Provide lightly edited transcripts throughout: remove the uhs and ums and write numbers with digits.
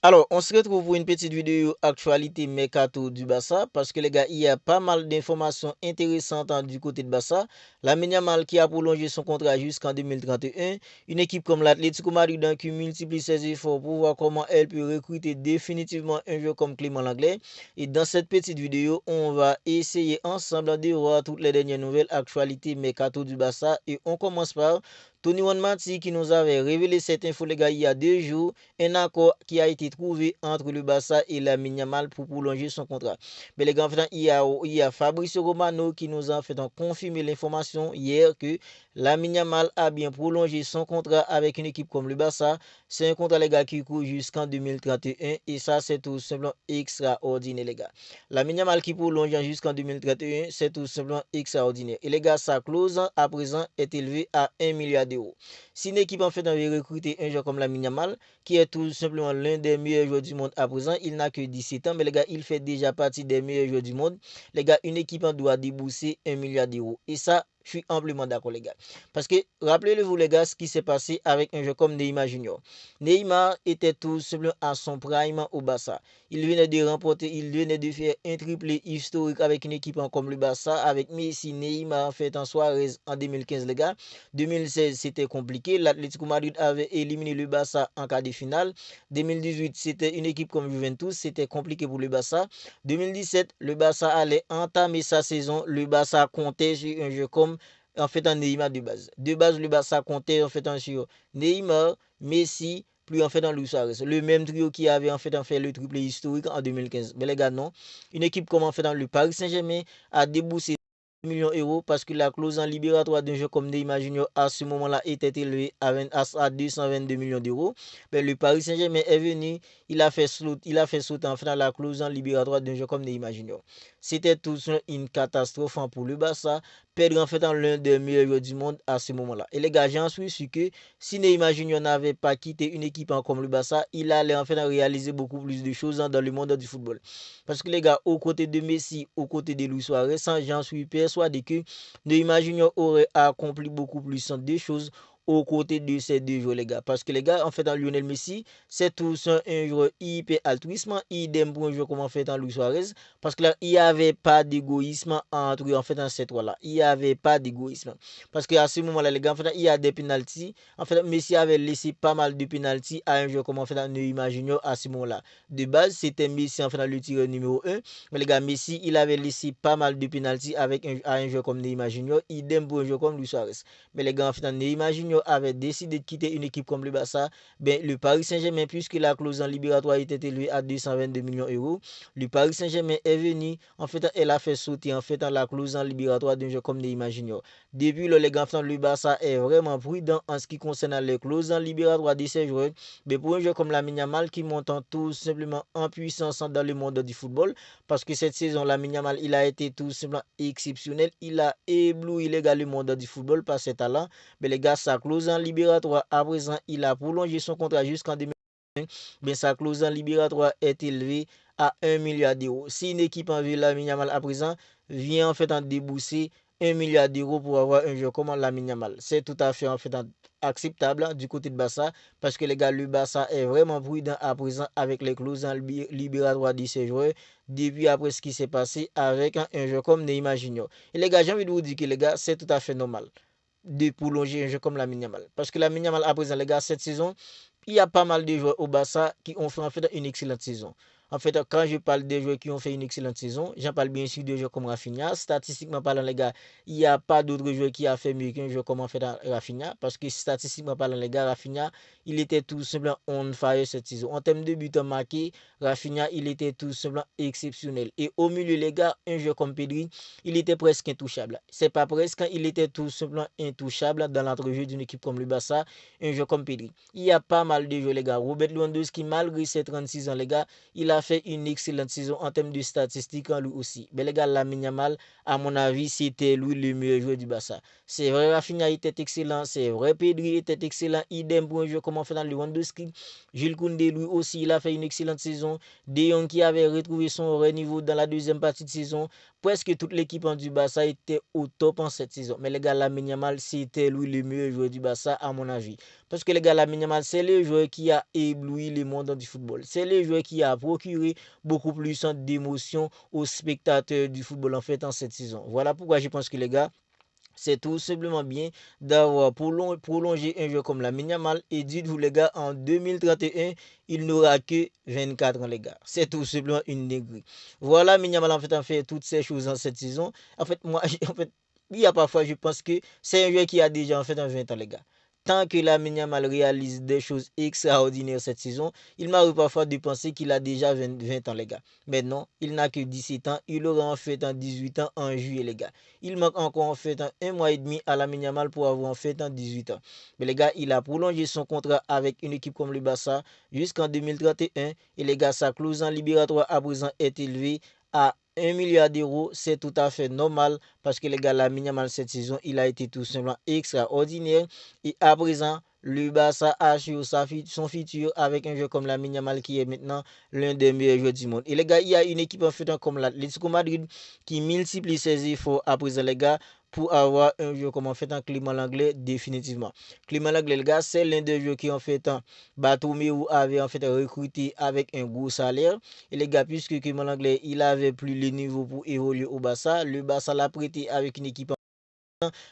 Alors, on se retrouve pour une petite vidéo actualité mercato du Barça parce que les gars, il y a pas mal d'informations intéressantes du côté de Barça. Lamine Yamal qui a prolongé son contrat jusqu'en 2031. Une équipe comme l'Atlético Madrid qui multiplie ses efforts pour voir comment elle peut recruter définitivement un joueur comme Clément Langlais. Et dans cette petite vidéo, on va essayer ensemble de voir toutes les dernières nouvelles actualités mercato du Barça. Et on commence par Tony Wanmati qui nous avait révélé cette info les gars il y a 2 jours, un accord qui a été trouvé entre le Barça et Lamine Yamal pour prolonger son contrat. Mais les gars, en fait, il y a Fabricio Romano qui nous a en fait confirmé l'information hier que Lamine Yamal a bien prolongé son contrat avec une équipe comme le Barça. C'est un contrat les gars qui court jusqu'en 2031 et ça c'est tout simplement extraordinaire les gars. Lamine Yamal qui prolonge jusqu'en 2031, c'est tout simplement extraordinaire. Et les gars, sa clause à présent est élevée à 1 milliard d'euros. Si une équipe en fait veut recruter un joueur comme Lamine Yamal, qui est tout simplement l'un des meilleurs joueurs du monde à présent. Il n'a que 17 ans, mais les gars, il fait déjà partie des meilleurs joueurs du monde. Les gars, une équipe en doit débourser 1 milliard d'euros. Et ça, je suis amplement d'accord, les gars. Parce que, rappelez-vous, les gars, ce qui s'est passé avec un joueur comme Neymar Junior. Neymar était tout simplement à son prime au Barça. Il venait de faire un triplé historique avec une équipe comme le Barça, avec Messi, Neymar, en fait, en Suarez en 2015, les gars. 2016, c'était compliqué. L'Atlético Madrid avait éliminé le Barça en quart de finale. 2018, c'était une équipe comme Juventus. C'était compliqué pour le Barça. 2017, le Barça allait entamer sa saison. Le Barça comptait sur un jeu comme en fait un Neymar de base. De base, le Barça comptait en fait sur Neymar, Messi, puis en fait dans Luis Suarez. Le même trio qui avait en fait le triplé historique en 2015. Mais les gars, non. Une équipe comme en fait dans le Paris Saint-Germain a déboursé millions d'euros parce que la clause en libératoire d'un jeu comme Neymar Junior à ce moment-là était élevée à 222 millions d'euros. Mais le Paris Saint-Germain est venu, il a fait sauter en fait la clause en libératoire d'un jeu comme Neymar Junior. C'était tout une catastrophe pour le Barça, perdre en fait l'un des meilleurs joueurs du monde à ce moment-là. Et les gars, j'en suis sûr que si Neymar Junior n'avait pas quitté une équipe comme le Barça, il allait en fait réaliser beaucoup plus de choses dans le monde du football. Parce que les gars, aux côtés de Messi, aux côtés de Luis Suarez, j'en suis persuadé que Neymar Junior aurait accompli beaucoup plus de choses aux côtés de ces deux joueurs, les gars. Parce que les gars, en fait, en Lionel Messi, c'est tout un joueur hyper altruiste, idem pour un joueur comme en fait en Luis Suarez. Parce que là, il n'y avait pas d'égoïsme entre eux, en fait, dans ces trois-là. Il n'y avait pas d'égoïsme. Parce qu'à ce moment-là, les gars, en fait, il y a des pénalties. En fait, Messi avait laissé pas mal de pénalties à un joueur comme en fait Neymar Junior à ce moment-là. De base, c'était Messi en fait le tireur numéro 1. Mais les gars, Messi, il avait laissé pas mal de pénalties à un joueur comme Neymar Junior. Idem pour un joueur comme Luis Suarez. Mais les gars, en fait, Neymar Junior avait décidé de quitter une équipe comme le Barça. Ben, le Paris Saint-Germain, puisque la clause en libératoire était élevée à 222 millions d'euros, le Paris Saint-Germain est venu. En fait, elle a fait sauter en fait la clause en libératoire d'un joueur comme Neymar Junior. Depuis les gars, le Barça est vraiment prudent en ce qui concerne les clauses en libératoire de ses joueurs. Mais pour un joueur comme Lamine Yamal qui monte tout simplement en puissance dans le monde du football, parce que cette saison, Lamine Yamal, il a été tout simplement exceptionnel. Il a ébloui les gars le monde du football par ses talents. Mais les gars, sa clause en libératoire, à présent, il a prolongé son contrat jusqu'en 2025. Mais sa clause en libératoire est élevée à 1 milliard d'euros. Si une équipe en veut Lamine Yamal à présent, vient en fait en débourser 1 milliard d'euros pour avoir un joueur comme Lamine Yamal. C'est tout à fait en fait acceptable du côté de Barça parce que les gars, le Barça est vraiment prudent à présent avec les clauses libératoires de ses joueurs depuis après ce qui s'est passé avec un joueur comme Neymar Junior. Et les gars, j'ai envie de vous dire que les gars, c'est tout à fait normal de prolonger un jeu comme Lamine Yamal. Parce que Lamine Yamal, à présent, les gars, cette saison, il y a pas mal de joueurs au Barça qui ont fait en fait une excellente saison. En fait, quand je parle des joueurs qui ont fait une excellente saison, j'en parle bien sûr de joueurs comme Rafinha. Statistiquement parlant, les gars, il n'y a pas d'autre joueur qui a fait mieux qu'un joueur comme en fait Rafinha. Parce que statistiquement parlant, les gars, Rafinha, il était tout simplement on fire cette saison. En termes de buts marqués, Rafinha, il était tout simplement exceptionnel. Et au milieu, les gars, un joueur comme Pedri, il était presque intouchable. C'est pas presque, il était tout simplement intouchable dans l'entrejeu d'une équipe comme le Barça, un joueur comme Pedri. Il y a pas mal de joueurs, les gars. Robert Lewandowski, malgré ses 36 ans, les gars, il a fait une excellente saison en termes de statistiques, lui aussi. Mais les gars, Lamine Yamal, à mon avis, c'était lui le meilleur joueur du Barça. C'est vrai, Rafinha était excellent. C'est vrai, Pedri était excellent. Idem pour un joueur comme on fait dans Lewandowski. Jules Koundé, lui aussi, il a fait une excellente saison. De Jong qui avait retrouvé son vrai niveau dans la deuxième partie de saison. presque toute l'équipe du Barça était au top en cette saison. Mais les gars, Lamine Yamal, c'était lui le meilleur joueur du Barça, à mon avis. Parce que les gars, Lamine Yamal, c'est le joueur qui a ébloui le monde du football. C'est le joueur qui a procuré beaucoup plus d'émotions aux spectateurs du football en fait en cette saison. Voilà pourquoi je pense que les gars, c'est tout simplement bien d'avoir prolongé un jeu comme la Yamal. Et dites-vous les gars, en 2031, il n'aura que 24 ans les gars. C'est tout simplement une dinguerie. Voilà, Yamal en fait toutes ces choses en cette saison. En fait, moi, en fait, il y a parfois, je pense que c'est un joueur qui a déjà en fait un 20 ans les gars. Tant que la Yamal réalise des choses extraordinaires cette saison, il m'arrive parfois de penser qu'il a déjà 20 ans les gars. Mais non, il n'a que 17 ans. Il aura en fait un 18 ans en juillet les gars. Il manque encore en fait un mois et demi à la Yamal pour avoir en fait un 18 ans. Mais les gars, il a prolongé son contrat avec une équipe comme le Barça jusqu'en 2031. Et les gars, sa clause en libératoire à présent est élevée à 1 milliard d'euros. C'est tout à fait normal parce que les gars, la Yamal cette saison, il a été tout simplement extraordinaire. Et à présent, le Barça assure son futur avec un jeu comme la Yamal qui est maintenant l'un des meilleurs joueurs du monde. Et les gars, il y a une équipe en fait comme l'Atlético Madrid qui multiplie ses efforts à présent les gars pour avoir un jeu comme en fait un Clément Lenglet définitivement. Clément Lenglet les gars, c'est l'un des joueurs qui en fait un Bartomeu avait en fait recruté avec un gros salaire. Et les gars, puisque Clément Lenglet il avait plus le niveau pour évoluer au Barça, le Barça l'a prêté avec une équipe.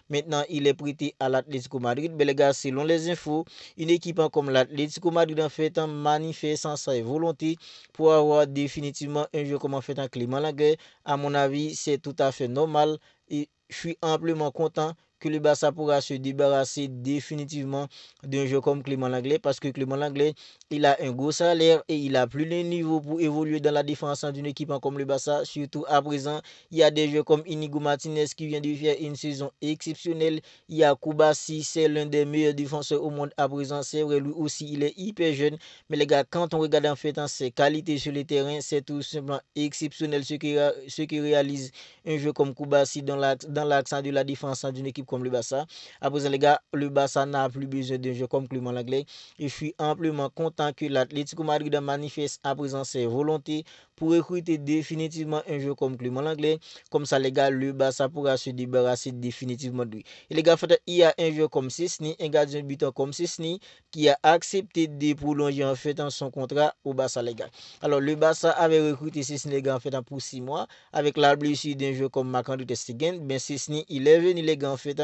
Maintenant, il est prêté à l'Atlético Madrid. Mais les gars, selon les infos, une équipe comme l'Atlético Madrid en fait manifeste sa volonté pour avoir définitivement un jeu comme en fait un Clément Lenglet. À mon avis, c'est tout à fait normal et je suis amplement content que le Barça pourra se débarrasser définitivement d'un jeu comme Clément Lenglet parce que Clément Lenglet, il a un gros salaire et il a plus le niveau pour évoluer dans la défense d'une équipe comme le Barça. Surtout à présent, il y a des joueurs comme Inigo Martinez qui vient de faire une saison exceptionnelle. Il y a Koubassi, c'est l'un des meilleurs défenseurs au monde à présent. C'est vrai, lui aussi, il est hyper jeune. Mais les gars, quand on regarde en fait ses qualités sur le terrain, c'est tout simplement exceptionnel ce qui réalise un jeu comme Koubassi dans l'accent de la défense d'une équipe comme le Barça. À présent, les gars, le Barça n'a plus besoin d'un jeu comme Clément Lenglet. Et je suis amplement content que l'Atlético Madrid manifeste à présent ses volontés pour recruter définitivement un jeu comme Clément Lenglet. Comme ça, les gars, le Barça pourra se débarrasser définitivement de lui. Et les gars, il y a un joueur comme Szczęsny, un gardien de but comme Szczęsny, qui a accepté de prolonger en fait son contrat au Barça, les gars. Alors, le Barça avait recruté Szczęsny, les gars, en fait, pour 6 mois, avec la blessure d'un joueur comme Marc-André ter Stegen. Ben, Szczęsny, il est venu, les gars, en fait,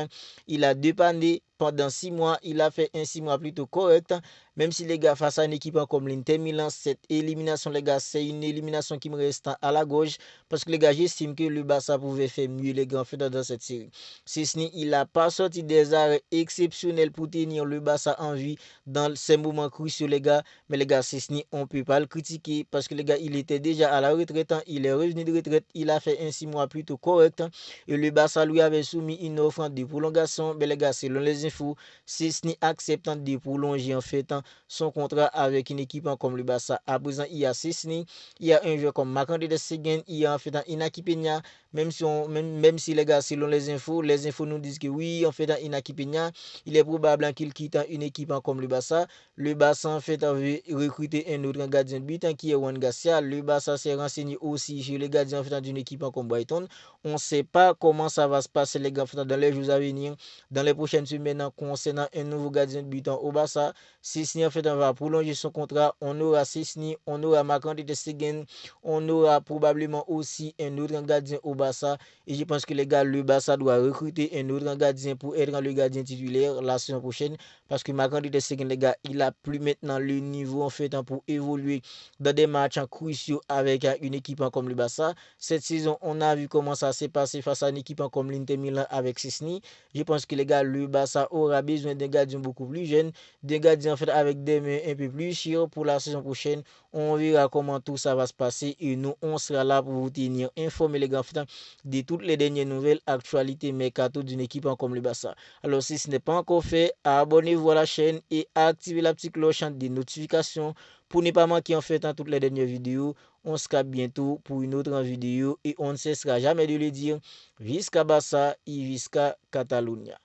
il a dépanné pendant 6 mois. Il a fait un 6 mois plutôt correct. Même si les gars, face à une équipe comme l'Inter Milan, cette élimination, les gars, c'est une élimination qui me reste à la gauche. Parce que les gars, j'estime que le Barça pouvait faire mieux, les gars, en fait, dans cette série. Szczęsny, il n'a pas sorti des arrêts exceptionnels pour tenir le Barça en vie dans ces moments cruciaux, les gars. Mais les gars, Szczęsny, on ne peut pas le critiquer parce que les gars, il était déjà à la retraite. Il est revenu de retraite. Il a fait un 6 mois plutôt correct. Et le Barça lui avait soumis une offre de prolongation. Mais les gars, selon les infos, Szczęsny acceptant de prolonger en fait son contrat avec une équipe comme le Barça. À présent, il y a Szczęsny, il y a un joueur comme Marc-André ter Stegen, il y a en fait Inaki Peña, même si les gars, selon les infos nous disent que oui, en fait, Inaki Peña, il est probable qu'il quitte une équipe comme le Barça. Le Barça, en fait, avait recruté un autre gardien de but qui est Juan Garcia. Le Barça s'est renseigné aussi sur les gardiens en fait, d'une équipe comme Brighton. On ne sait pas comment ça va se passer, les gars, en fait, dans les jours à venir, dans les prochaines semaines, concernant un nouveau gardien de but au Barça. Szczęsny en fait va prolonger son contrat. On aura Szczęsny, on aura Marc-André ter Stegen, on aura probablement aussi un autre gardien au Barça. Et je pense que les gars, le Barça doit recruter un autre gardien pour être le gardien titulaire la saison prochaine. Parce que Marc-André ter Stegen, les gars, il a plus maintenant le niveau en fait pour évoluer dans des matchs cruciaux avec une équipe comme le Barça. Cette saison, on a vu comment ça s'est passé face à une équipe comme l'Inter Milan avec Szczęsny. Je pense que les gars, le Barça aura besoin d'un gardien beaucoup plus jeune, d'un gardien en fait avec des mains un peu plus chères pour la saison prochaine. On verra comment tout ça va se passer et nous, on sera là pour vous tenir informés, les gars, en fait, de toutes les dernières nouvelles, actualités, mercato d'une équipe comme le Barça. Alors, si ce n'est pas encore fait, abonnez-vous à la chaîne et activez la petite cloche des notifications pour ne pas manquer en fait toutes les dernières vidéos. On se capte bientôt pour une autre vidéo et on ne cessera jamais de le dire. Visca Barça et Visca Catalunya.